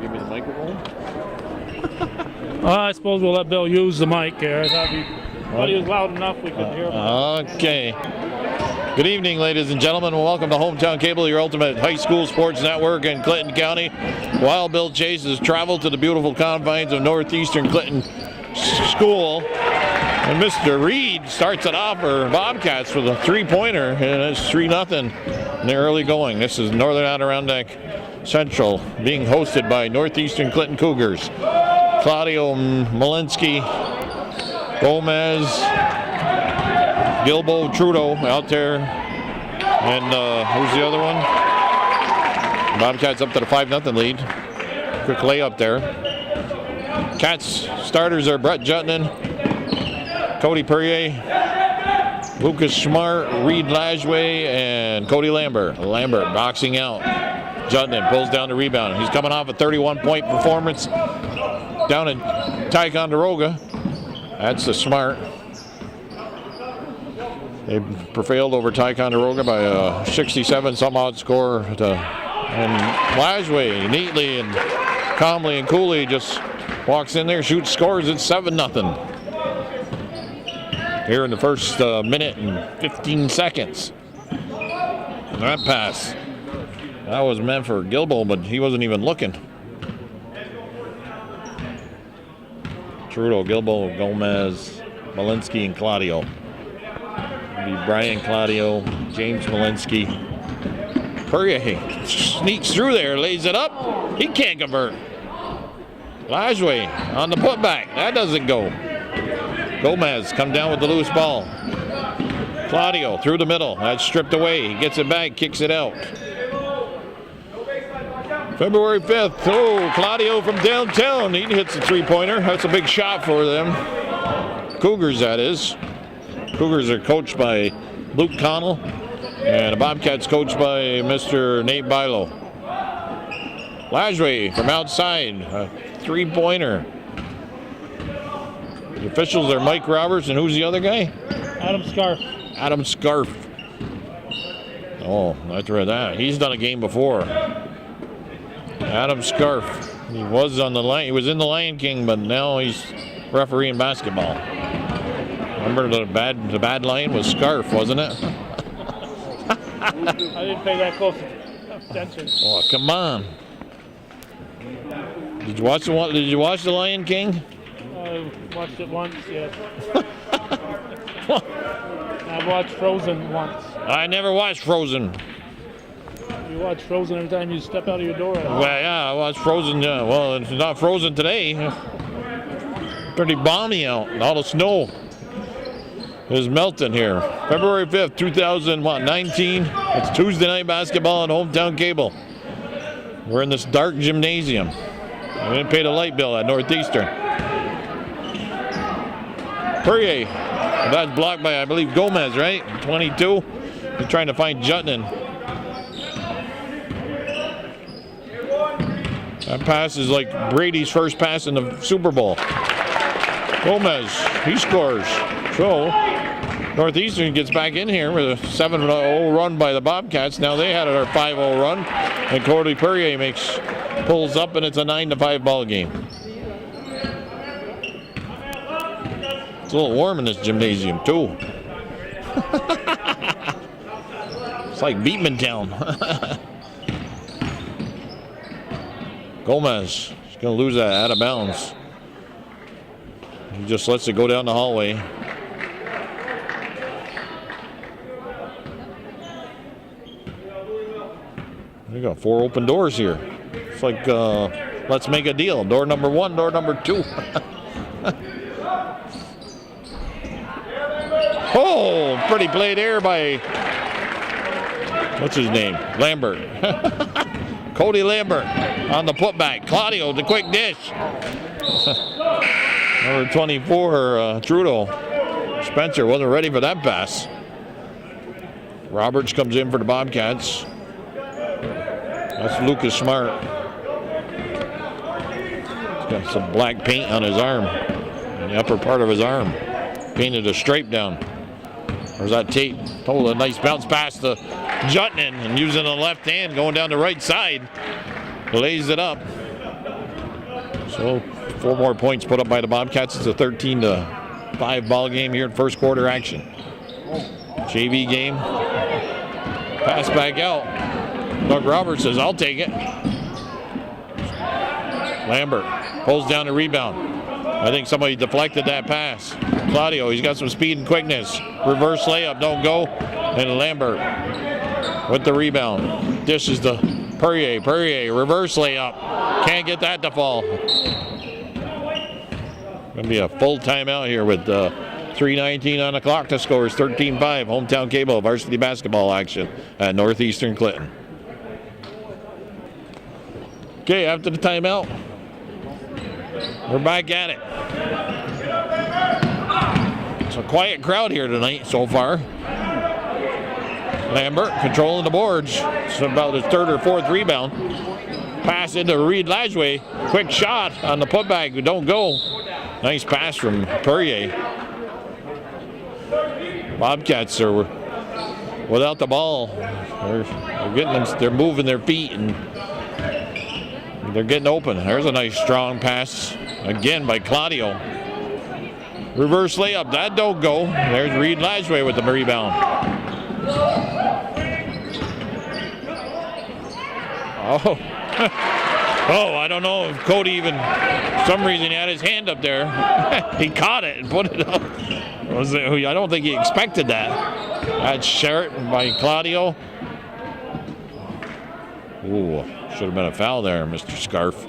Give me the microphone. I suppose we'll let Bill use the mic here. I thought he was loud enough we could hear him. Okay. Good evening, ladies and gentlemen. Welcome to Hometown Cable, your ultimate high school sports network in Clinton County. Wild Bill Chase has traveled to the beautiful confines of northeastern Clinton School. And Mr. Reed starts it off for Bobcats with a three-pointer, and it's 3-0 in the early going. This is Northern Adirondack Central being hosted by Northeastern Clinton Cougars. Claudio Malinsky, Gomez, Gilbo, Trudeau out there, and who's the other one? Bobcats up to the 5-0 lead. Quick layup there. Cats starters are Brett Jutnan, Cody Perrier, Lucas Smart, Reed Lajway, and Cody Lambert. Lambert boxing out. Jutnan pulls down the rebound. He's coming off a 31-point performance down in Ticonderoga. That's the Smart. They prevailed over Ticonderoga by a 67-some-odd score. And Lajway neatly and calmly and coolly just walks in there, shoots, scores. It's 7-0. Here in the first minute and 15 seconds. And that pass, that was meant for Gilbo, but he wasn't even looking. Trudeau, Gilbo, Gomez, Malinsky, and Claudio. It'll be Brian Claudio, James Malinsky. Perrier sneaks through there, lays it up. He can't convert. Lajway on the putback. That doesn't go. Gomez come down with the loose ball. Claudio through the middle. That's stripped away. He gets it back, kicks it out. February 5th. Oh, Claudio from downtown. He hits a three-pointer. That's a big shot for them. Cougars, that is. Cougars are coached by Luke Connell. And the Bobcats coached by Mr. Nate Bilo. Lajway from outside. A three-pointer. The officials are Mike Roberts, and who's the other guy? Adam Scarf. Adam Scarf. Oh, that's right. That he's done a game before. Adam Scarf. He was on the line. He was in the Lion King, but now he's refereeing basketball. Remember the bad line was Scarf, wasn't it? I didn't pay that close attention. Oh, come on. Did you watch the Lion King? I watched it once, yes. I watched Frozen once. I never watched Frozen. You watch Frozen every time you step out of your door. Well, yeah, I watched Frozen. Well, it's not frozen today. Pretty balmy out. All the snow is melting here. February 5th, 2019. It's Tuesday night basketball on Hometown Cable. We're in this dark gymnasium. We didn't pay the light bill at Northeastern. Perrier. That's blocked by, I believe, Gomez, right? 22. He's trying to find Jutnan. That pass is like Brady's first pass in the Super Bowl. Gomez, he scores. So, Northeastern gets back in here with a 7-0 run by the Bobcats. Now they had a 5-0 run, and Cody Perrier pulls up, and it's a 9-5 ball game. It's a little warm in this gymnasium, too. It's like Beatman Town. Gomez, he's going to lose that out of bounds. He just lets it go down the hallway. We got 4 open doors here. It's like, let's make a deal. Door number 1, door number 2. Oh, pretty play there by, what's his name? Lambert. Cody Lambert on the putback. Claudio, the quick dish. Number 24, Trudeau. Spencer wasn't ready for that pass. Roberts comes in for the Bobcats. That's Lucas Smart. He's got some black paint on his arm, on the upper part of his arm. Painted a stripe down. There's that tape. Oh, a nice bounce pass to Jutnan, and using the left hand, going down the right side. Lays it up. So 4 more points put up by the Bobcats. It's a 13-5 ball game here in first quarter action. JV game. Pass back out. Doug Roberts says, I'll take it. Lambert pulls down the rebound. I think somebody deflected that pass. Claudio, he's got some speed and quickness. Reverse layup, don't go. And Lambert with the rebound. Dishes to Perrier. Perrier, reverse layup. Can't get that to fall. Going to be a full timeout here with 3:19 on the clock to score. 13-5. Hometown Cable varsity basketball action at Northeastern Clinton. Okay, after the timeout, we're back at it. It's a quiet crowd here tonight so far. Lambert controlling the boards. It's about his 3rd or 4th rebound. Pass into Reed Lajway. Quick shot on the putback. Don't go. Nice pass from Perrier. Bobcats are without the ball. They're moving their feet and they're getting open. There's a nice strong pass again by Claudio. Reverse layup, that don't go. There's Reed Lajway with the rebound. Oh, oh, I don't know if Cody even, for some reason, he had his hand up there. He caught it and put it up. I don't think he expected that. That's short by Claudio. Ooh, should have been a foul there, Mr. Scarf.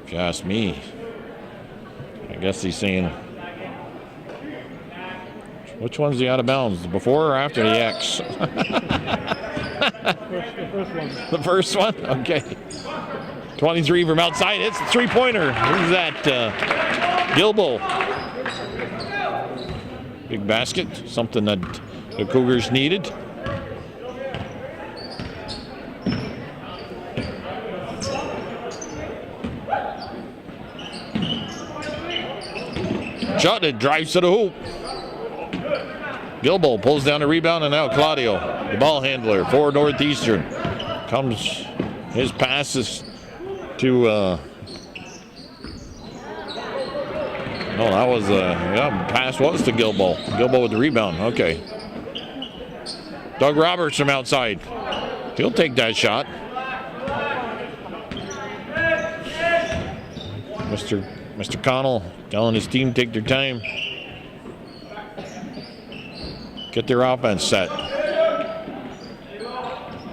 If you ask me. I guess he's saying, which one's the out of bounds? Before or after the X? The first one? Okay. 23 from outside. It's a 3-pointer. Who's that? Gilbo. Big basket. Something that the Cougars needed. Jutton drives to the hoop. Gilbo pulls down the rebound, and now Claudio, the ball handler for Northeastern. Comes his passes to no, that was pass was to Gilbo. Gilbo with the rebound. Okay. Doug Roberts from outside. He'll take that shot. Mr. Connell telling his team take their time. Get their offense set.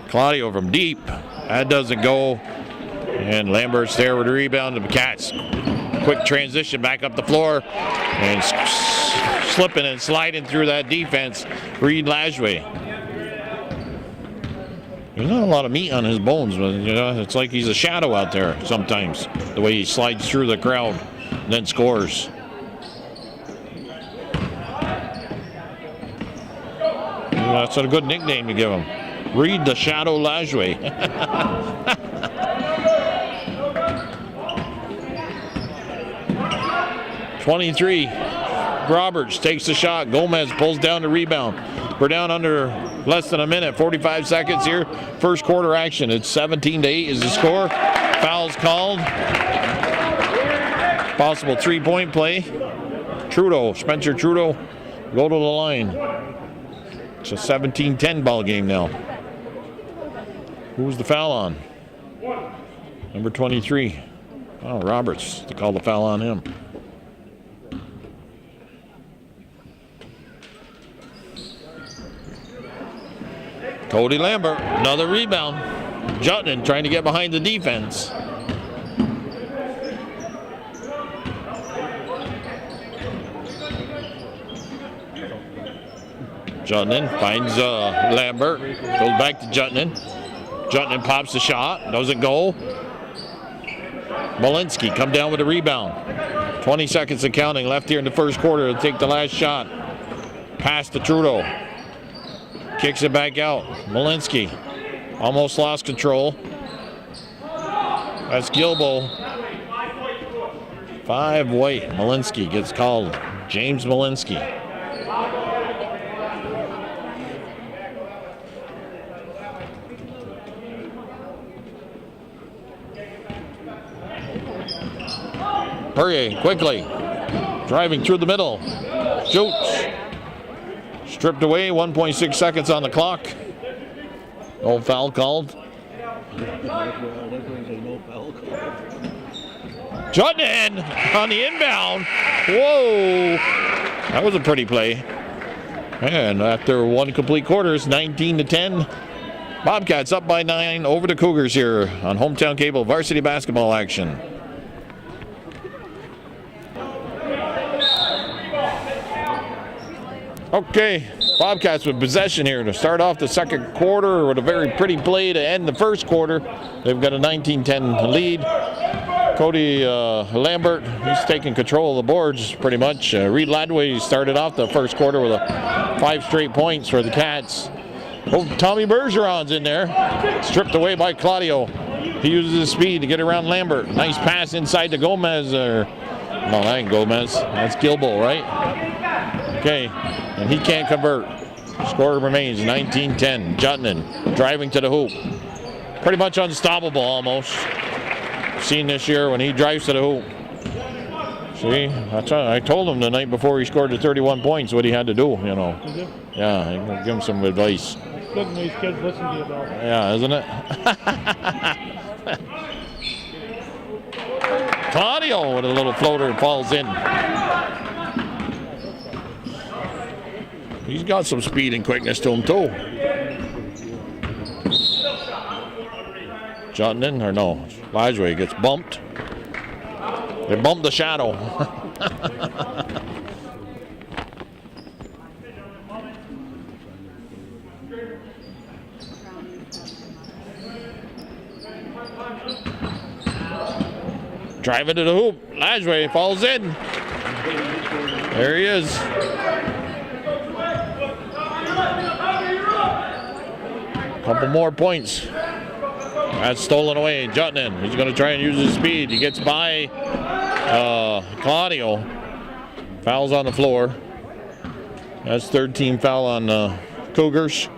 Claudio from deep. That doesn't go. And Lambert's there with the rebound. The Cats. Quick transition back up the floor. And slipping and sliding through that defense. Reed Lajway. There's not a lot of meat on his bones, but it's like he's a shadow out there sometimes. The way he slides through the crowd and then scores. That's a good nickname to give him. Reed the Shadow Lajway. 23. Roberts takes the shot. Gomez pulls down the rebound. We're down under less than a minute, 45 seconds here. First quarter action. It's 17-8 is the score. Fouls called. Possible 3-point play. Spencer Trudeau, go to the line. It's a 17-10 ball game now. Who's the foul on? Number 23. Oh, Roberts to call the foul on him. Cody Lambert, another rebound. Jutton trying to get behind the defense. Jutton finds Lambert, goes back to Jutton. Jutton pops the shot, doesn't go. Malinsky come down with a rebound. 20 seconds and counting left here in the first quarter to take the last shot. Pass to Trudeau. Kicks it back out. Malinsky almost lost control. That's Gilbo. 5 white. Malinsky gets called. James Malinsky. Perrier quickly driving through the middle. Shoots. Stripped away, 1.6 seconds on the clock. No foul called. Jutton on the inbound. Whoa. That was a pretty play. And after one complete quarter, it's 19-10. Bobcats up by 9 over the Cougars here on Hometown Cable varsity basketball action. Okay, Bobcats with possession here to start off the second quarter with a very pretty play to end the first quarter. They've got a 19-10 lead. Cody Lambert, he's taking control of the boards pretty much. Reed Ladway started off the first quarter with 5 straight points for the Cats. Oh, Tommy Bergeron's in there. Stripped away by Claudio. He uses his speed to get around Lambert. Nice pass inside to Gomez. No, that ain't Gomez. That's Gilbo, right? Okay, and he can't convert. Score remains 19-10. Jutton driving to the hoop. Pretty much unstoppable almost. Seen this year when he drives to the hoop. See, I told him the night before he scored the 31 points what he had to do, you know. Did you? Yeah, I'm gonna give him some advice. It's good when these kids listen to you, though. Yeah, isn't it? Claudio with a little floater falls in. He's got some speed and quickness to him too. Jutton, or no, Lajway gets bumped. They bumped the shadow. Driving to the hoop. Lajway falls in. There he is. Couple more points. That's stolen away. Jutton, he's going to try and use his speed. He gets by Claudio. Fouls on the floor. That's third team foul on Cougars.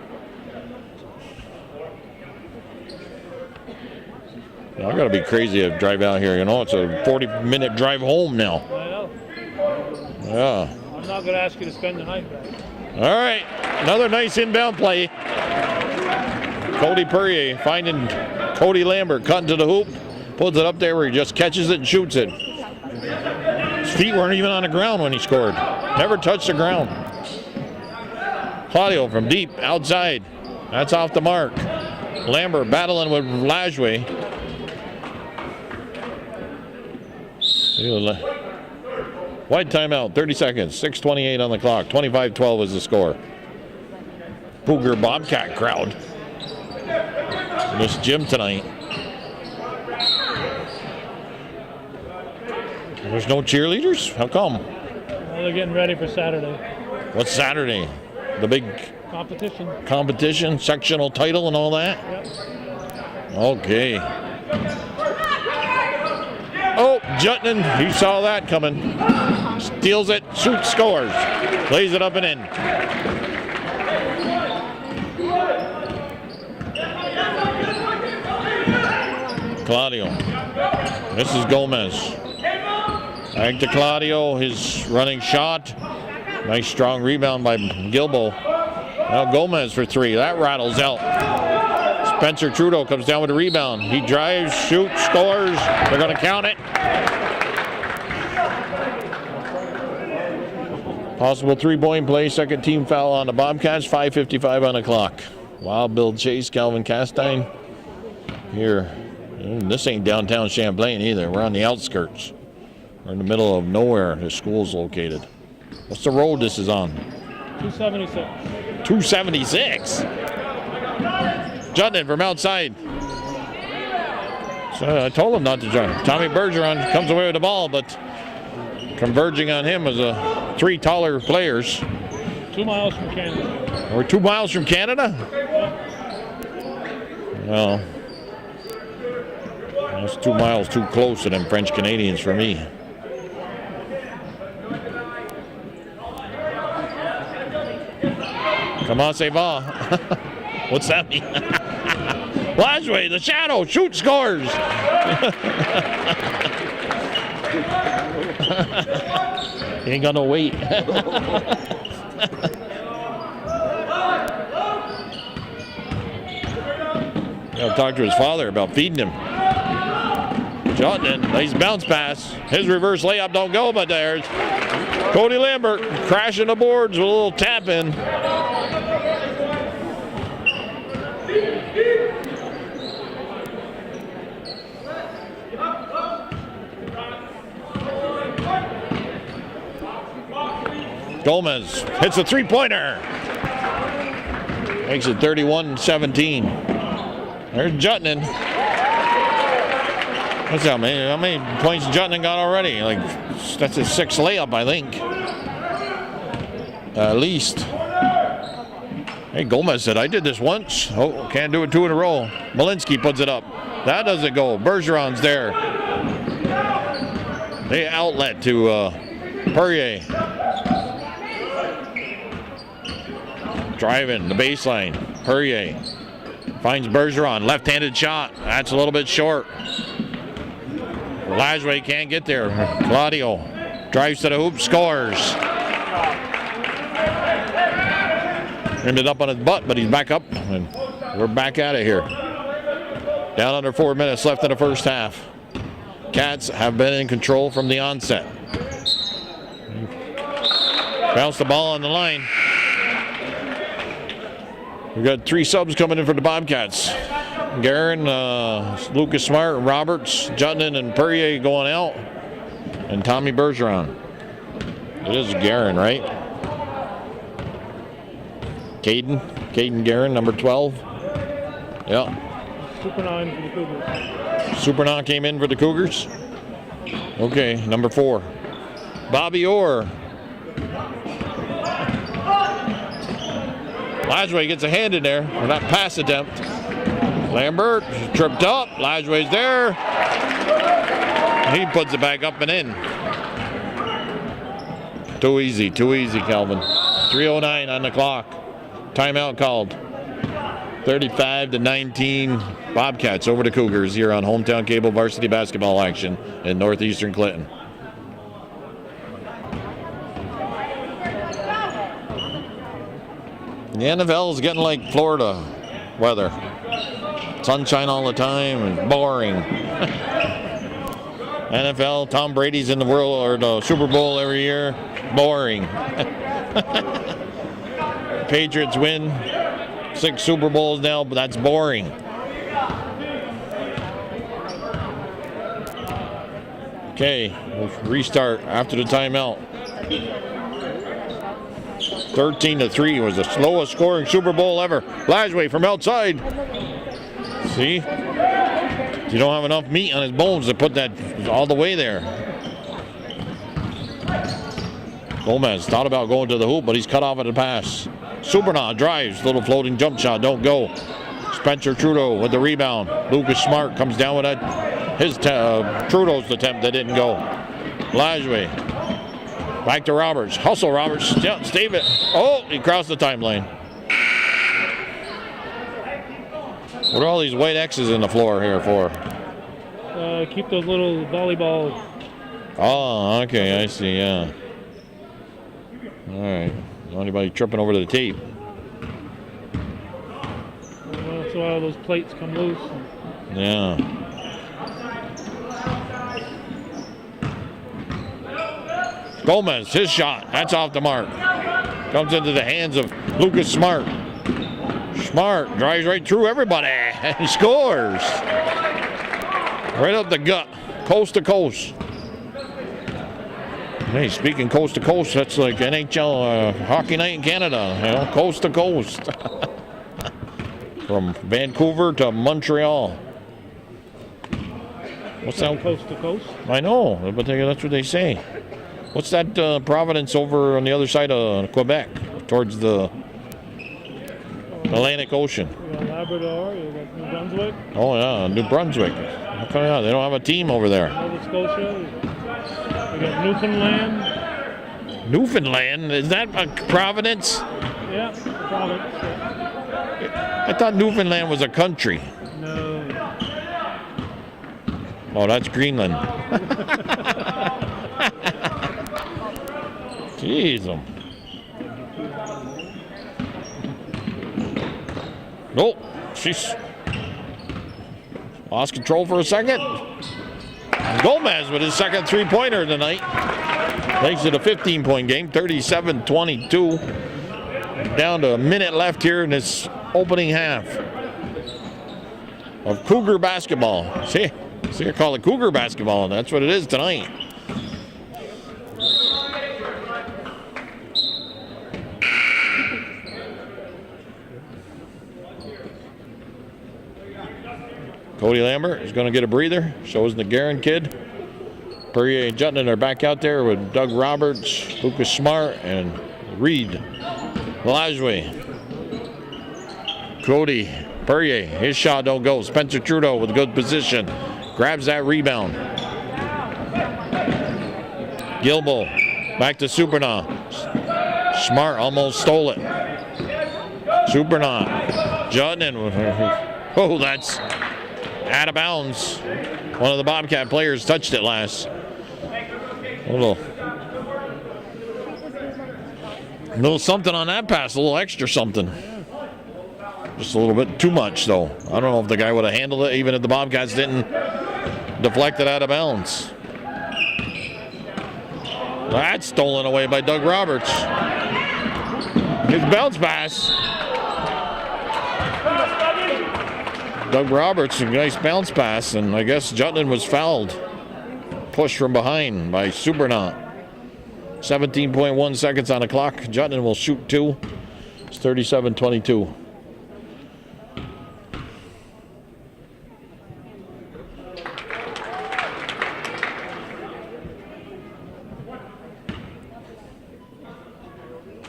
I got to be crazy to drive out here. You know, it's a 40-minute drive home now. I know. Yeah. I'm not going to ask you to spend the night back. All right. Another nice inbound play. Cody Perrier finding Cody Lambert, cutting to the hoop, puts it up there where he just catches it and shoots it. His feet weren't even on the ground when he scored. Never touched the ground. Claudio from deep, outside. That's off the mark. Lambert battling with Lajway. Wide timeout, 30 seconds, 6:28 on the clock. 25-12 is the score. Cougar Bobcat crowd in this gym tonight. There's no cheerleaders? How come? Well, they're getting ready for Saturday. What's Saturday? The big competition, sectional title and all that? Yep. Okay. Oh, Jutton, he saw that coming. Steals it, shoots, scores. Lays it up and in. Claudio. This is Gomez. Back to Claudio, his running shot. Nice strong rebound by Gilbo. Now Gomez for three. That rattles out. Spencer Trudeau comes down with a rebound. He drives, shoots, scores. They're going to count it. Possible three-point play. Second team foul on the Bobcats. 5:55 on the clock. Wild Bill Chase, Calvin Castine here. This ain't downtown Champlain either. We're on the outskirts. We're in the middle of nowhere. The school's located. What's the road this is on? 276. 276? Jutton from outside. So I told him not to drive. Tommy Bergeron comes away with the ball, but converging on him is three taller players. 2 miles from Canada. We're 2 miles from Canada? Well, that's 2 miles too close to them French Canadians for me. Comment ça va? What's that mean? Lajway, the shadow, shoot, scores. He ain't got no weight. I'll talk to his father about feeding him. Jutton, nice bounce pass. His reverse layup don't go, but there's Cody Lambert crashing the boards with a little tap in. Gomez hits a three-pointer. Makes it 31-17. There's Jutton. What's that, man? How many points Jutton got already? Like, that's his sixth layup, I think. At least. Hey, Gomez said, I did this once. Oh, can't do it two in a row. Malinsky puts it up. That doesn't go. Bergeron's there. They outlet to Perrier. Driving the baseline. Perrier finds Bergeron. Left-handed shot. That's a little bit short. Lajoie can't get there. Claudio drives to the hoop, scores. Ended up on his butt, but he's back up, and we're back at it here. Down under 4 minutes left in the first half. Cats have been in control from the onset. Bounce the ball on the line. We've got 3 subs coming in for the Bobcats. Guerin, Lucas Smart, Roberts, Jutton, and Perrier going out. And Tommy Bergeron. It is Guerin, right? Caden Guerin, number 12. Yeah. Super 9 for the Cougars. Super 9 came in for the Cougars. Okay, number 4. Bobby Orr. Lajoie gets a hand in there for that pass attempt. Lambert tripped up. Lajoie's there. He puts it back up and in. Too easy, Calvin. 3:09 on the clock. Timeout called. 35-19. Bobcats over the Cougars here on Hometown Cable varsity basketball action in northeastern Clinton. The NFL is getting like Florida weather. Sunshine all the time and boring. NFL, Tom Brady's in the world or the Super Bowl every year. Boring. Patriots win 6 Super Bowls now, but that's boring. Okay, we'll restart after the timeout. 13-3 was the slowest scoring Super Bowl ever. Lajoie from outside. See? You don't have enough meat on his bones to put that all the way there. Gomez thought about going to the hoop, but he's cut off at the pass. Supernaw drives, little floating jump shot, don't go. Spencer Trudeau with the rebound. Lucas Smart comes down with that. His Trudeau's attempt that didn't go. Lajoie. Back to Roberts. Hustle, Roberts. Yeah, stave it. Oh, he crossed the timeline. What are all these white X's in the floor here for? Keep those little volleyball. Oh, okay, I see, yeah. All right. Anybody tripping over the tape? Once in a while, those plates come loose. Yeah. Gomez, his shot. That's off the mark. Comes into the hands of Lucas Smart. Smart drives right through everybody and scores. Right up the gut, coast to coast. Hey, speaking coast to coast, that's like NHL hockey night in Canada, you know, coast to coast. From Vancouver to Montreal. What's that? Coast to coast? I know, but that's what they say. What's that Providence over on the other side of Quebec, towards the Atlantic Ocean? You got Labrador, you got New Brunswick. Oh yeah, New Brunswick. How come they don't have a team over there? Nova Scotia. We got Newfoundland. Newfoundland? Is that a Providence? Yeah, Providence. Yeah. I thought Newfoundland was a country. No. Oh, that's Greenland. Jeez. Nope. She's lost control for a second. Gomez with his second three-pointer tonight. Makes it a 15-point game, 37-22. Down to a minute left here in this opening half of Cougar basketball. See, I call it Cougar basketball, and that's what it is tonight. Cody Lambert is going to get a breather. So is the Guerin kid. Perrier and Jutland are back out there with Doug Roberts, Lucas Smart, and Reed Lajwe. Cody Perrier, his shot don't go. Spencer Trudeau with a good position. Grabs that rebound. Gilbo back to Supernaw. Smart almost stole it. Supernaw. Jutland. Oh, that's out of bounds. One of the Bobcat players touched it last. A little something on that pass, a little extra something. Just a little bit too much, though. I don't know if the guy would have handled it, even if the Bobcats didn't deflect it out of bounds. That's stolen away by Doug Roberts. His bounce pass. Doug Roberts, a nice bounce pass, and I guess Jutland was fouled. Pushed from behind by Supernaut. 17.1 seconds on the clock. Jutland will shoot two. It's 37-22.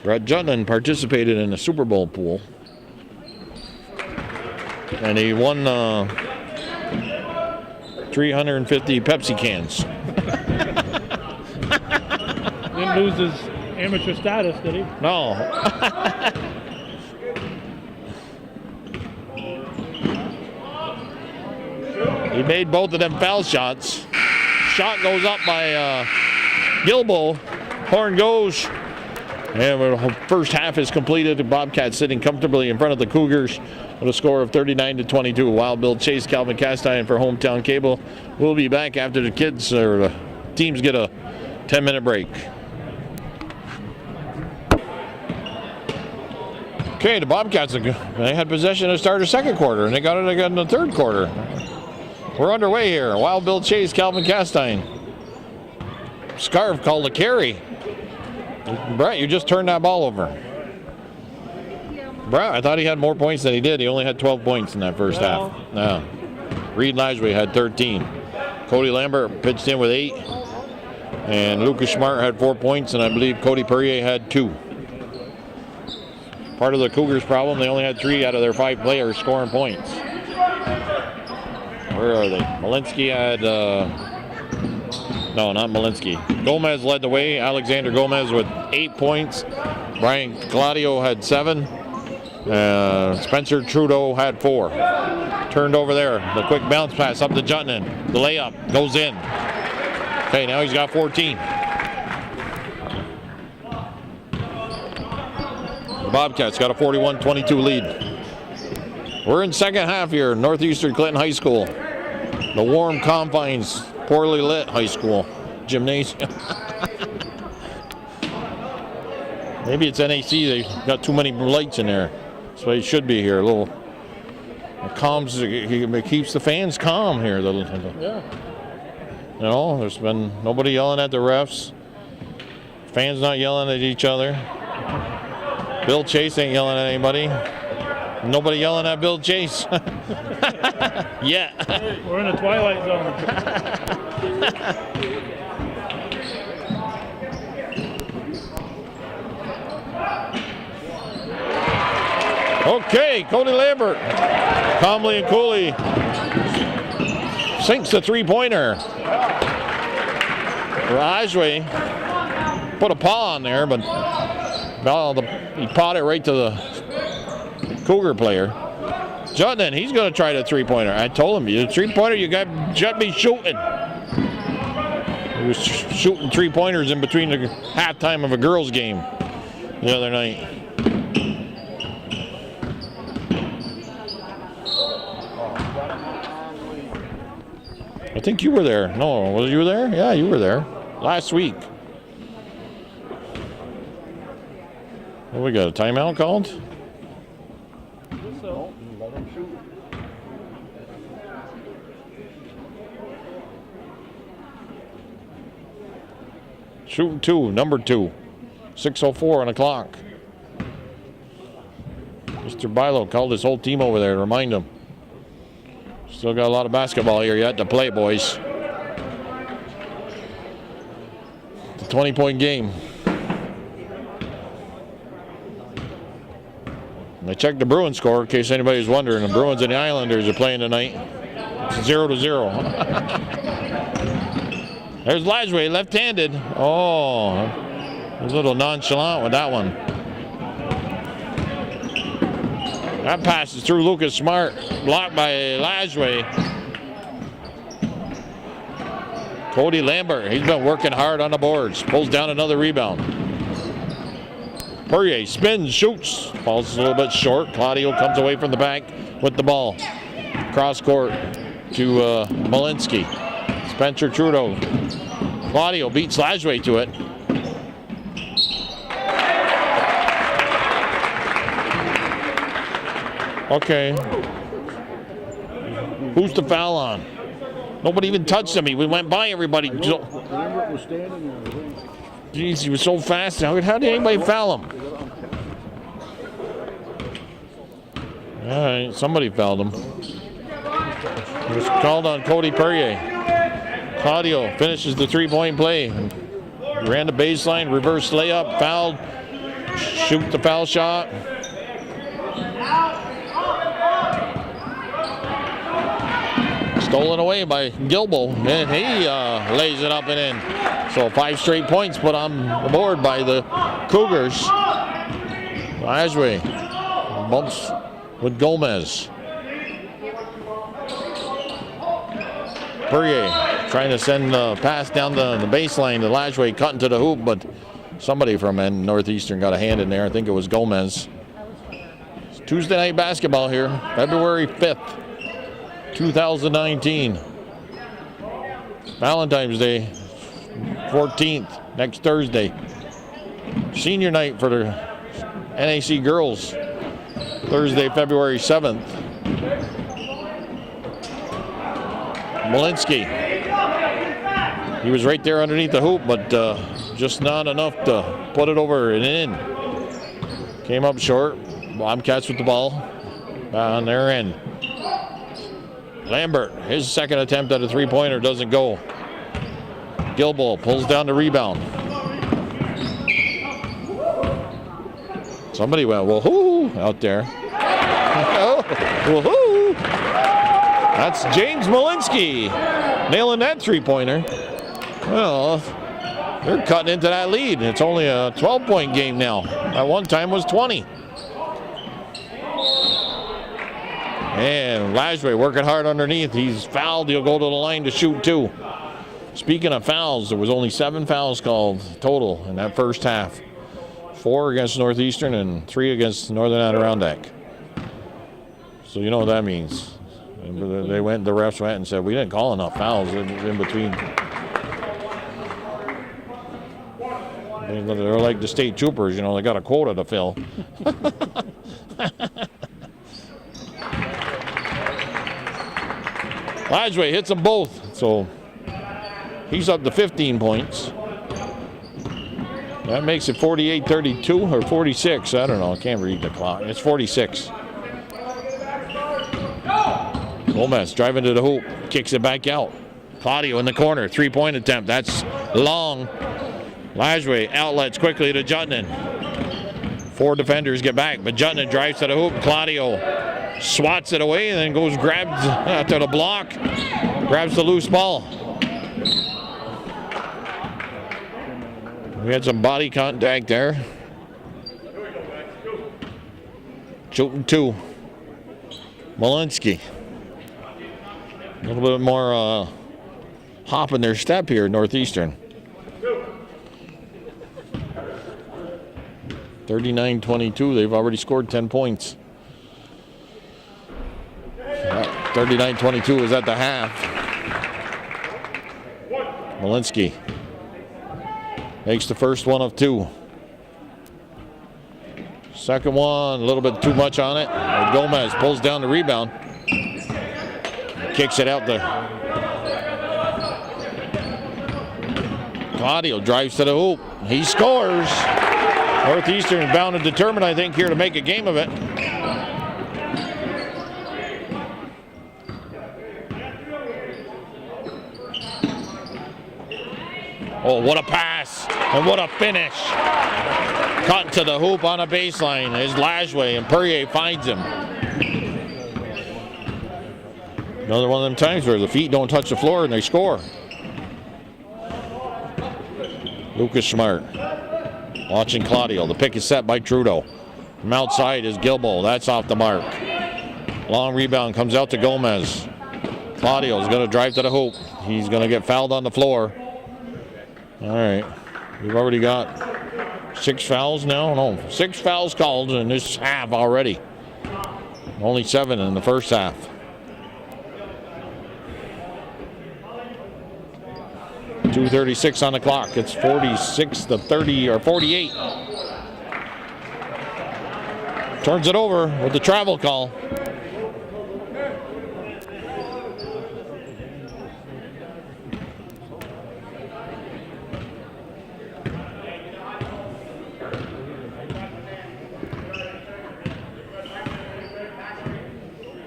Brett Jutland participated in the Super Bowl pool. And he won 350 Pepsi cans. Didn't lose his amateur status, did he? No. He made both of them foul shots. Shot goes up by Gilbo. Horn goes. And the first half is completed. The Bobcats sitting comfortably in front of the Cougars with a score of 39-22. Wild Bill Chase, Calvin Castine for Hometown Cable. We'll be back after the kids or the teams get a 10-minute break. Okay, the Bobcats, they had possession to start the second quarter, and they got it again in the third quarter. We're underway here. Wild Bill Chase, Calvin Castine. Scarf called a carry. Brett, you just turned that ball over. Brett, I thought he had more points than he did. He only had 12 points in that first half. No. Reed Lajwe had 13. Cody Lambert pitched in with 8. And Lucas Smart had 4 points, and I believe Cody Perrier had 2. Part of the Cougars' problem, they only had 3 out of their 5 players scoring points. Where are they? Malinsky had... No, not Malinsky. Gomez led the way. Alexander Gomez with 8 points. Brian Claudio had 7. Spencer Trudeau had 4. Turned over there. The quick bounce pass up to Jutland. The layup goes in. Okay, now he's got 14. The Bobcats got a 41-22 lead. We're in second half here, Northeastern Clinton High School. The warm confines, poorly lit high school gymnasium. Maybe it's NAC. They got too many lights in there. That's why it should be here. A little calms. It keeps the fans calm here. Yeah. You know, there's been nobody yelling at the refs. Fans not yelling at each other. Bill Chase ain't yelling at anybody. Nobody yelling at Bill Chase. Yeah. We're in the twilight zone. Okay, Cody Lambert. Calmly and coolly sinks the three-pointer. Rajwe put a paw on there, but he pawed it right to the Cougar player. Jutland, he's going to try the three-pointer. I told him, the three-pointer, you got to be shooting. He was shooting three-pointers in between the halftime of a girls' game the other night. I think you were there. No, was you there? Yeah, you were there last week. What, we got a timeout called? Shooting two, number 2. 6:04 on the clock. Mr. Bilo called his whole team over there to remind them. Still got a lot of basketball here yet to play, boys. It's a 20-point game. And I checked the Bruins score in case anybody's wondering. The Bruins and the Islanders are playing tonight. It's 0-0. There's Lajway, left-handed. Oh, a little nonchalant with that one. That pass is through Lucas Smart, blocked by Lajway. Cody Lambert, he's been working hard on the boards. Pulls down another rebound. Perrier spins, shoots. Falls a little bit short. Claudio comes away from the back with the ball. Cross court to Malinsky. Spencer Trudeau. Claudio beats Lajway to it. Okay. Who's the foul on? Nobody even touched him. He went by everybody. Jeez, he was so fast. How did anybody foul him? All right, somebody fouled him. It was called on Cody Perrier. Claudio finishes the three-point play. Ran the baseline, reverse layup, fouled, shoot the foul shot. Stolen away by Gilbo, and he lays it up and in. So 5 straight points put on the board by the Cougars. Lajway bumps with Gomez. Perrier trying to send the pass down the baseline to Lajway, cutting to the hoop, but somebody from Northeastern got a hand in there. I think it was Gomez. It's Tuesday night basketball here, February 5th. 2019. Valentine's Day, 14th, next Thursday. Senior night for the NAC girls, Thursday, February 7th. Malinsky. He was right there underneath the hoop, but just not enough to put it over and in. Came up short. Bobcats with the ball on their end. Lambert, his second attempt at a three-pointer doesn't go. Gilbo pulls down the rebound. Somebody went woohoo out there. Oh, woohoo! That's James Malinsky nailing that three-pointer. Well, they're cutting into that lead. It's only a 12-point game now. At one time was 20. And Lajway working hard underneath. He's fouled. He'll go to the line to shoot 2. Speaking of fouls, there was only 7 fouls called total in that first half. 4 against Northeastern and 3 against Northern Adirondack. So you know what that means. The refs went and said, we didn't call enough fouls in between. They're like the state troopers, you know, they got a quota to fill. Lajway hits them both, so he's up to 15 points. That makes it 48-32 or 46. I don't know. I can't read the clock. It's 46. Gomez driving to the hoop, kicks it back out. Claudio in the corner, 3-point attempt. That's long. Lajway outlets quickly to Jutland. 4 defenders get back, but Jutland drives to the hoop. Claudio swats it away and then goes grabs after the block, grabs the loose ball. We had some body contact there. Shooting 2. Malinsky. A little bit more hop in their step here, Northeastern. 39-22, they've already scored 10 points. 39-22 is at the half. Malinsky makes the first one of two. Second one, a little bit too much on it. Gomez pulls down the rebound. Kicks it out there. Claudio drives to the hoop. He scores. Northeastern is bound and determined, I think, here to make a game of it. Oh, what a pass and what a finish. Cut to the hoop on a baseline is Lashway, and Perrier finds him. Another one of them times where the feet don't touch the floor and they score. Lucas Smart watching Claudio. The pick is set by Trudeau. From outside is Gilbo. That's off the mark. Long rebound comes out to Gomez. Claudio's going to drive to the hoop. He's going to get fouled on the floor. All right. We've already got 6 fouls now? No, 6 fouls called in this half already. Only 7 in the first half. .236 on the clock. It's 46-30 or 48. Turns it over with the travel call.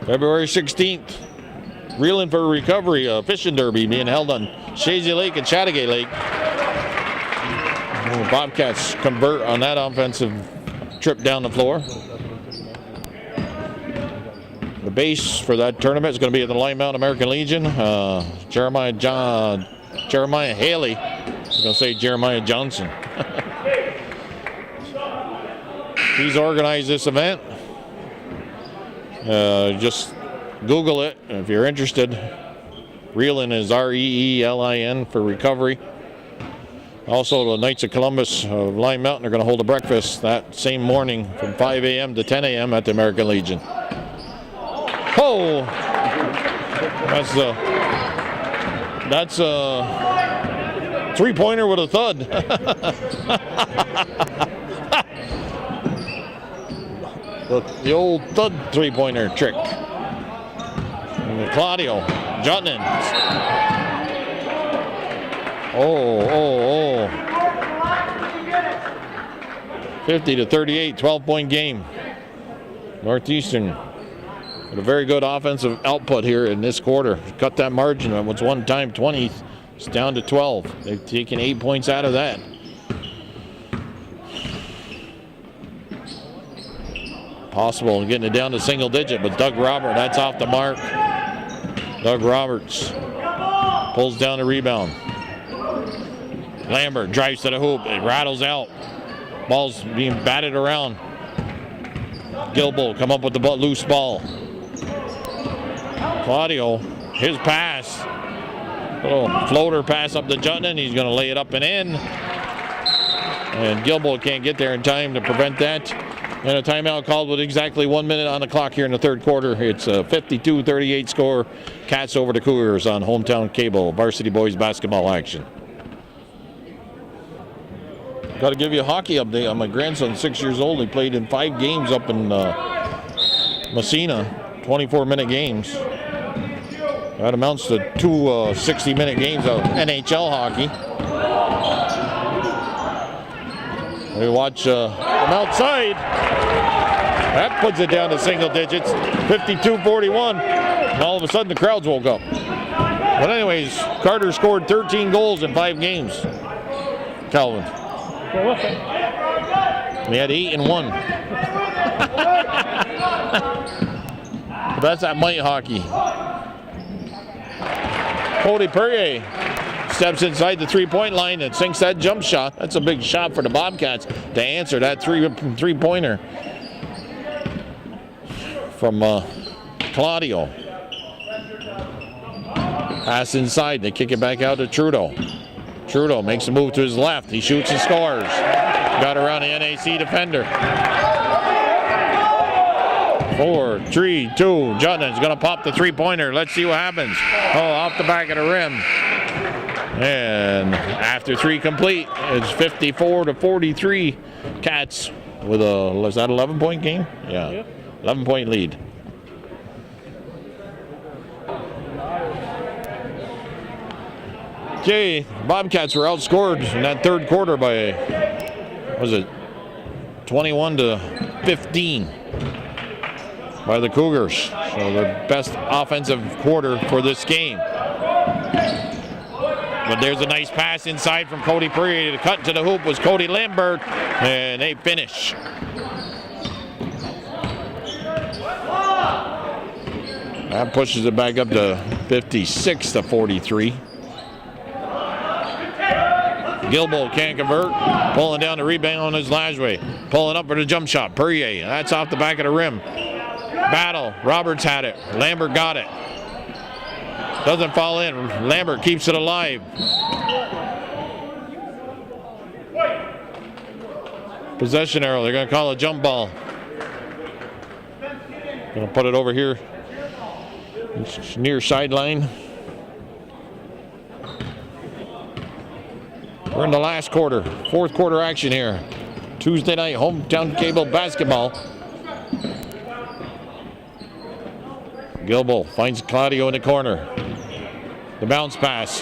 February 16th, reeling for recovery, a fishing derby being held on Shazy Lake and Chattagay Lake. The Bobcats convert on that offensive trip down the floor. The base for that tournament is going to be at the Lime Mountain American Legion. Jeremiah Haley. I was going to say Jeremiah Johnson. He's organized this event. Just Google it if you're interested. Reelin is R-E-E-L-I-N for recovery. Also, the Knights of Columbus of Lime Mountain are going to hold a breakfast that same morning from 5 a.m. to 10 a.m. at the American Legion. Oh, that's a three-pointer with a thud. The old thud three-pointer trick. And Claudio Jutnan. Oh. 50-38, 12-point game. Northeastern with a very good offensive output here in this quarter. Cut that margin. It was one time 20. It's down to 12. They've taken 8 points out of that. Possible getting it down to single digit, but Doug Roberts, that's off the mark. Doug Roberts pulls down the rebound. Lambert drives to the hoop. It rattles out. Ball's being batted around. Gilbo come up with the loose ball. Claudio, his pass. Little floater pass up to Jutnan. He's going to lay it up and in. And Gilbo can't get there in time to prevent that. And a timeout called with exactly 1 minute on the clock here in the third quarter. It's a 52-38 score. Cats over the Cougars on Hometown Cable. Varsity Boys basketball action. Got to give you a hockey update on my grandson, 6 years old. He played in 5 games up in Messina, 24-minute games. That amounts to 2 60-minute games of NHL hockey. We watch from outside. That puts it down to single digits, 52-41. And all of a sudden the crowds woke up. But anyways, Carter scored 13 goals in 5 games. Calvin. We had 8 and 1. But that's that mite hockey. Cody Perrier steps inside the three-point line and sinks that jump shot. That's a big shot for the Bobcats to answer that three-pointer from Claudio. Pass inside. They kick it back out to Trudeau. Trudeau makes a move to his left. He shoots and scores. Got around the NAC defender. 4, 3, 2. Jutland's going to pop the three-pointer. Let's see what happens. Oh, off the back of the rim. And after 3 complete, it's 54-43. Cats with was that 11-point game? Yeah, 11-point lead. Okay, Bobcats were outscored in that third quarter by, was it 21-15 by the Cougars. So their best offensive quarter for this game. But there's a nice pass inside from Cody Perrier. The cut to the hoop was Cody Lambert, and they finish. That pushes it back up to 56-43. Gilbo can't convert. Pulling down the rebound is Lajway. Pulling up for the jump shot. Perrier. That's off the back of the rim. Battle. Roberts had it. Lambert got it. Doesn't fall in. Lambert keeps it alive. Possession arrow. They're going to call a jump ball. Going to put it over here. It's near sideline. We're in the last quarter. Fourth quarter action here. Tuesday night hometown cable basketball. Gilbo finds Claudio in the corner. The bounce pass.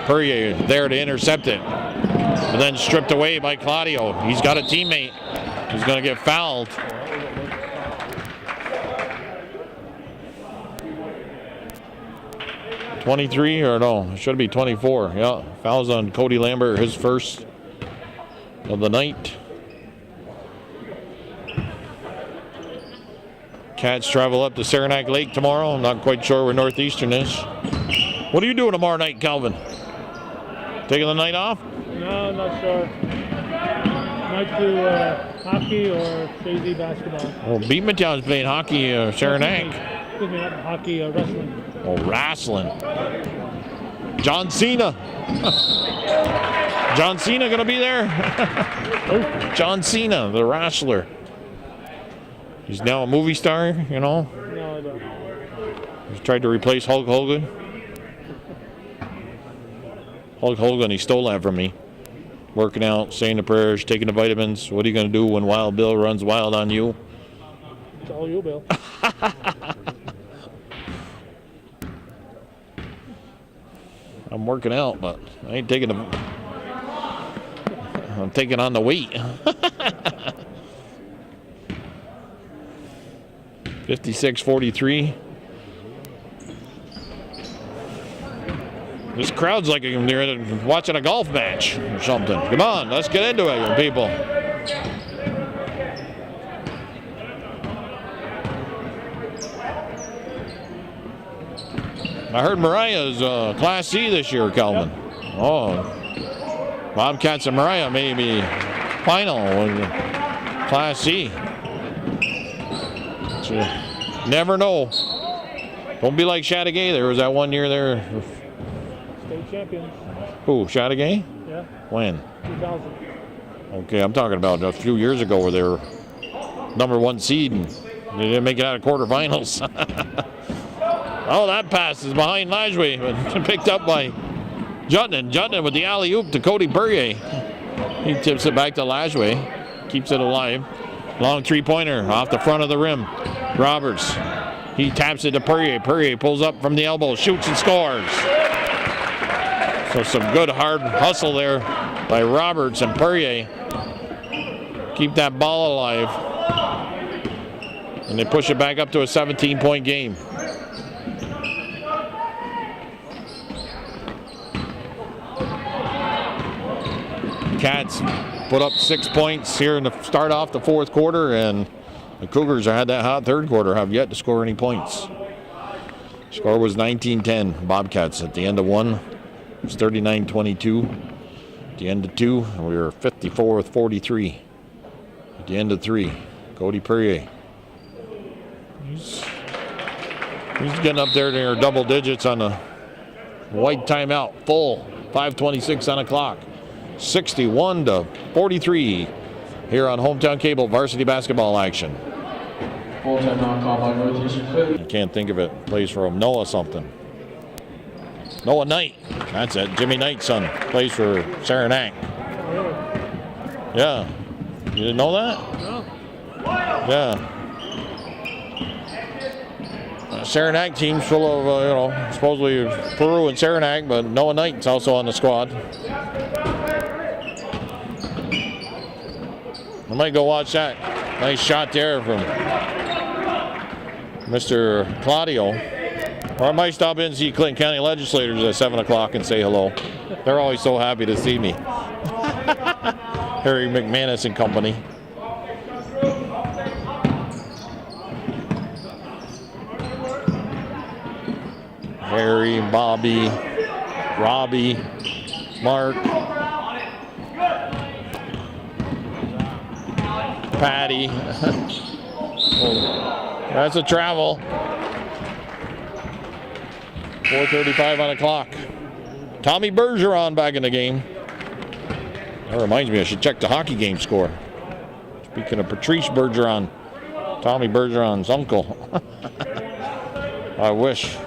Perrier there to intercept it. But then stripped away by Claudio. He's got a teammate who's going to get fouled. $23 or no, it should be 24. Yeah, fouls on Cody Lambert, his first of the night. Cats travel up to Saranac Lake tomorrow. I'm not quite sure where Northeastern is. What are you doing tomorrow night, Calvin? Taking the night off? No, not sure. Might do hockey or crazy basketball. Well, Beatmantown's playing hockey, Saranac. Excuse me, not hockey, wrestling. Oh, wrestling. John Cena. John Cena gonna be there? John Cena, the wrestler. He's now a movie star, you know? No, I don't. He's tried to replace Hulk Hogan. Hulk Hogan, he stole that from me. Working out, saying the prayers, taking the vitamins. What are you gonna do when Wild Bill runs wild on you? It's all you, Bill. I'm working out, but I ain't taking the. I'm taking on the weight. 56-43. This crowd's like they're watching a golf match or something. Come on, let's get into it, people. I heard Mariah's Class C this year, Calvin. Yep. Oh, Bobcats and Mariah maybe final Class C. So, never know. Don't be like Chateauguay. There was that one year there. State champions. Who, Chateauguay? Yeah. When? 2000. Okay, I'm talking about a few years ago where they were #1 seed and they didn't make it out of quarterfinals. Oh, that pass is behind Lajway, but picked up by Jutland. Jutland with the alley-oop to Cody Perrier. He tips it back to Lajway. Keeps it alive. Long three-pointer off the front of the rim. Roberts. He taps it to Perrier. Perrier pulls up from the elbow, shoots and scores. So some good hard hustle there by Roberts and Perrier. Keep that ball alive. And they push it back up to a 17-point game. Cats put up 6 points here in the start off the fourth quarter, and the Cougars had that hot third quarter, have yet to score any points. Score was 19-10 Bobcats. At the end of one, it was 39-22. At the end of two, we were 54-43. At the end of three, Cody Perrier. He's getting up there near double digits on the white timeout. Full 5:26 on the clock. 61-43 here on Hometown Cable varsity basketball action. Full timeout call by Northeastern Clinton. I can't think of it. Plays for him. Noah something. Noah Knight. That's it. Jimmy Knight's son. Plays for Saranac. Yeah. You didn't know that? No. Yeah. Saranac team's full of, supposedly Peru and Saranac, but Noah Knight's also on the squad. I might go watch that. Nice shot there from Mr. Claudio. Or I might stop in and see Clinton County legislators at 7 o'clock and say hello. They're always so happy to see me. Harry McManus and company. Harry, Bobby, Robbie, Mark, Patty. That's a travel. 4:35 on the clock. Tommy Bergeron back in the game. That reminds me, I should check the hockey game score. Speaking of Patrice Bergeron, Tommy Bergeron's uncle. I wish.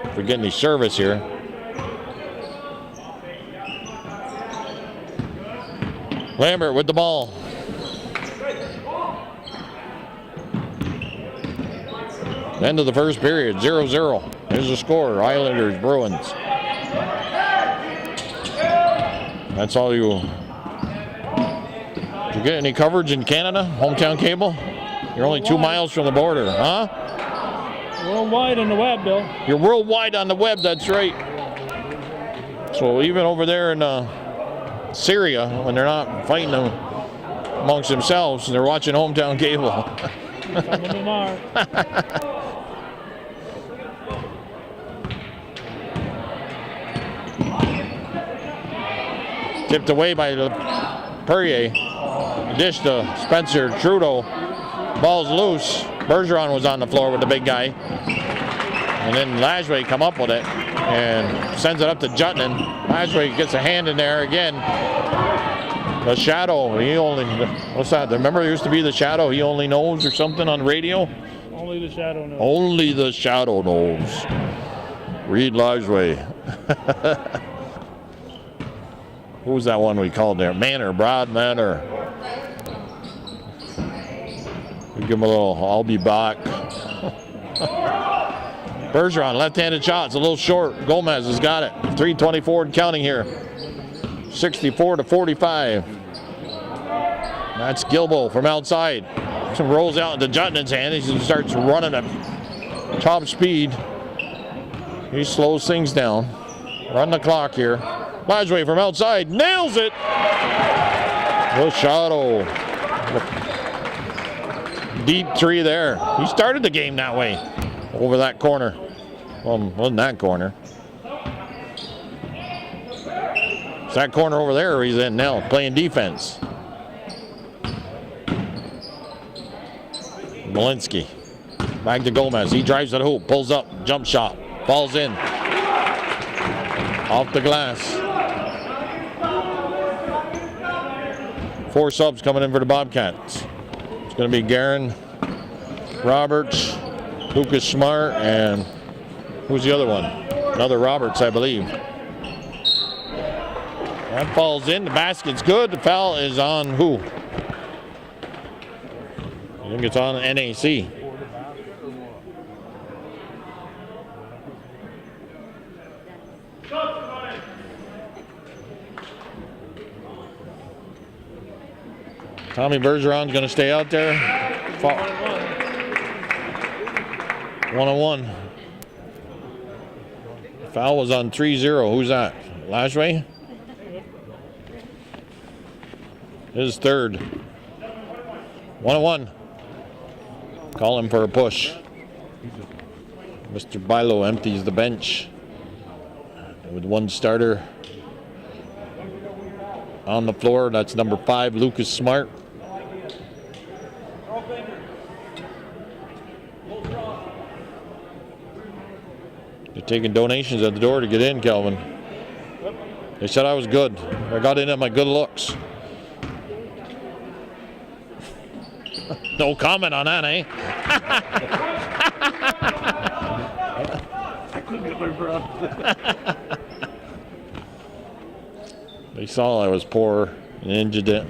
If we get any service here. Lambert with the ball. End of the first period, 0-0. Here's the score, Islanders, Bruins. That's all you... Did you get any coverage in Canada, Hometown Cable? You're only 2 miles from the border, huh? Worldwide on the web, Bill. You're worldwide on the web, that's right. So even over there in Syria, when they're not fighting them amongst themselves, they're watching Hometown Cable. Some of them are. Tipped away by Perrier. Dish to Spencer Trudeau. Ball's loose. Bergeron was on the floor with the big guy. And then Lajway come up with it and sends it up to Jutland. Lajway gets a hand in there again. The Shadow, he only, what's that? Remember there used to be the Shadow, he only knows or something on radio? Only the Shadow knows. Only the Shadow knows. Reed Lajway. Who was that one we called there? Manor, Broad Manor. We give him a little, I'll be back. Bergeron, left-handed shot. It's a little short. Gomez has got it. 3:24 and counting here. 64-45. That's Gilbo from outside. Rolls out into Jutton's hand. He starts running at top speed. He slows things down. Run the clock here. Lajway from outside. Nails it. The Shadow. Deep three there. He started the game that way. Over that corner. Well, wasn't that corner. It's that corner over there where he's in now, playing defense. Malinsky. Back to Gomez. He drives to the hoop, pulls up, jump shot, falls in. Off the glass. 4 subs coming in for the Bobcats. It's going to be Guerin, Roberts, Lucas Smart, and who's the other one? Another Roberts, I believe. That falls in. The basket's good. The foul is on who? I think it's on NAC. Tommy Bergeron's going to stay out there. 1-on-1. Foul was on 3-0. Who's that? Lajway? His third. 1-on-1. Call him for a push. Mr. Bilo empties the bench with one starter on the floor. That's number 5, Lucas Smart. They're taking donations at the door to get in, Calvin. They said I was good. I got in at my good looks. No comment on that, eh? I couldn't get my breath. They saw I was poor and injured it.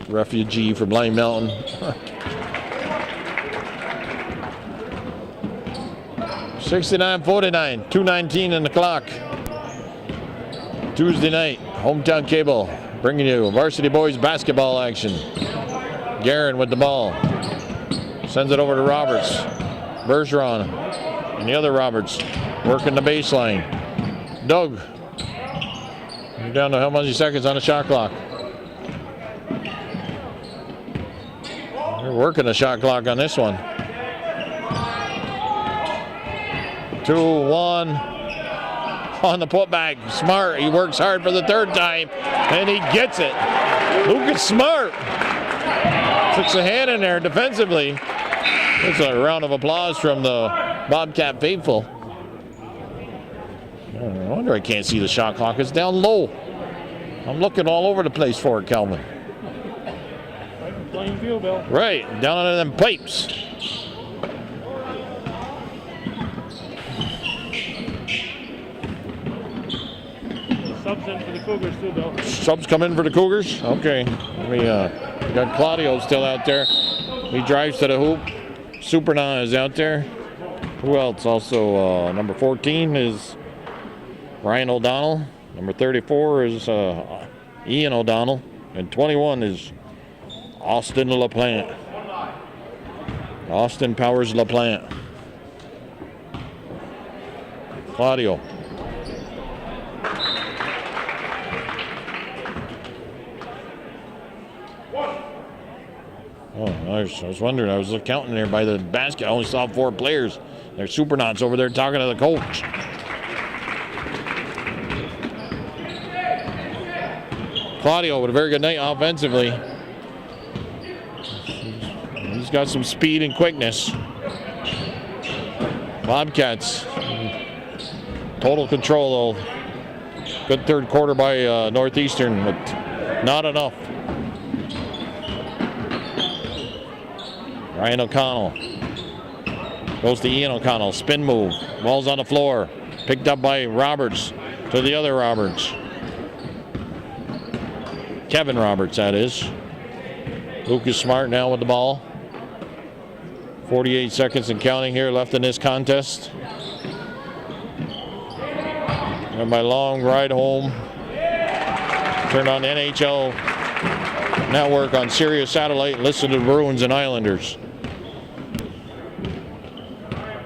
Refugee from Blind Mountain. 69-49, 2:19 in the clock. Tuesday night, Hometown Cable bringing you varsity boys basketball action. Guerin with the ball. Sends it over to Roberts. Bergeron and the other Roberts working the baseline. Doug. You're down to how many seconds on the shot clock? They're working the shot clock on this one. 2-1 on the putback. Smart, he works hard for the third time, and he gets it. Lucas Smart puts a hand in there defensively. That's a round of applause from the Bobcat faithful. I wonder I can't see the shot clock. It's down low. I'm looking all over the place for it, Calvin. Playing field, Bill. Right, down under them pipes. Subs in for the Cougars too, Bill. Subs come in for the Cougars? Okay. We got Claudio still out there. He drives to the hoop. Superna is out there. Who else? Also, number 14 is Ryan O'Donnell. Number 34 is Ian O'Donnell. And 21 is Austin LaPlante. Austin Powers LaPlante. Claudio. Oh, I was wondering. I was counting there by the basket. I only saw 4 players. They're supernauts over there talking to the coach. Claudio with a very good night offensively. He's got some speed and quickness. Bobcats, total control though. Good third quarter by Northeastern, but not enough. Ryan O'Connell goes to Ian O'Connell. Spin move. Ball's on the floor. Picked up by Roberts to the other Roberts. Kevin Roberts, that is. Lucas Smart now with the ball. 48 seconds and counting here left in this contest. And my long ride home. Turned on the NHL Network on Sirius Satellite and listened to the Bruins and Islanders.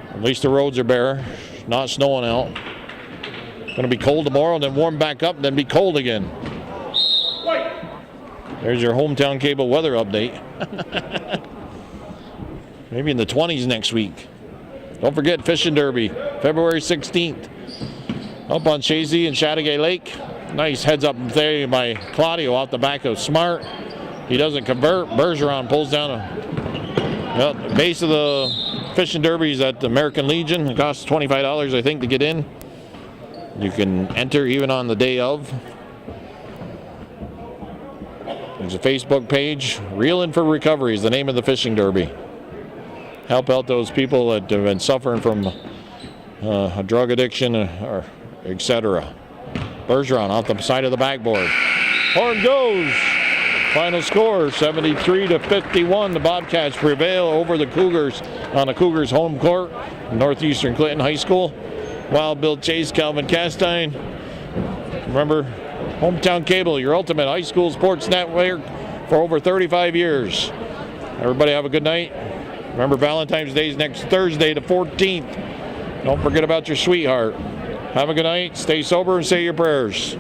At least the roads are bare. Not snowing out. Going to be cold tomorrow and then warm back up and then be cold again. There's your Hometown Cable weather update. Maybe in the 20s next week. Don't forget Fishing Derby, February 16th. Up on Chazy and Chateauguay Lake. Nice heads up there by Claudio off the back of Smart. He doesn't convert. Bergeron pulls down the base of the Fishing Derby is at the American Legion. It costs $25, I think, to get in. You can enter even on the day of. There's a Facebook page. Reeling for Recovery is the name of the Fishing Derby. Help out those people that have been suffering from a drug addiction or etc. Bergeron off the side of the backboard. Horn goes. Final score 73-51. The Bobcats prevail over the Cougars on the Cougars home court. Northeastern Clinton High School. Wild Bill Chase, Calvin Castine. Remember, Hometown Cable, your ultimate high school sports network for over 35 years. Everybody have a good night. Remember, Valentine's Day is next Thursday, the 14th. Don't forget about your sweetheart. Have a good night. Stay sober and say your prayers.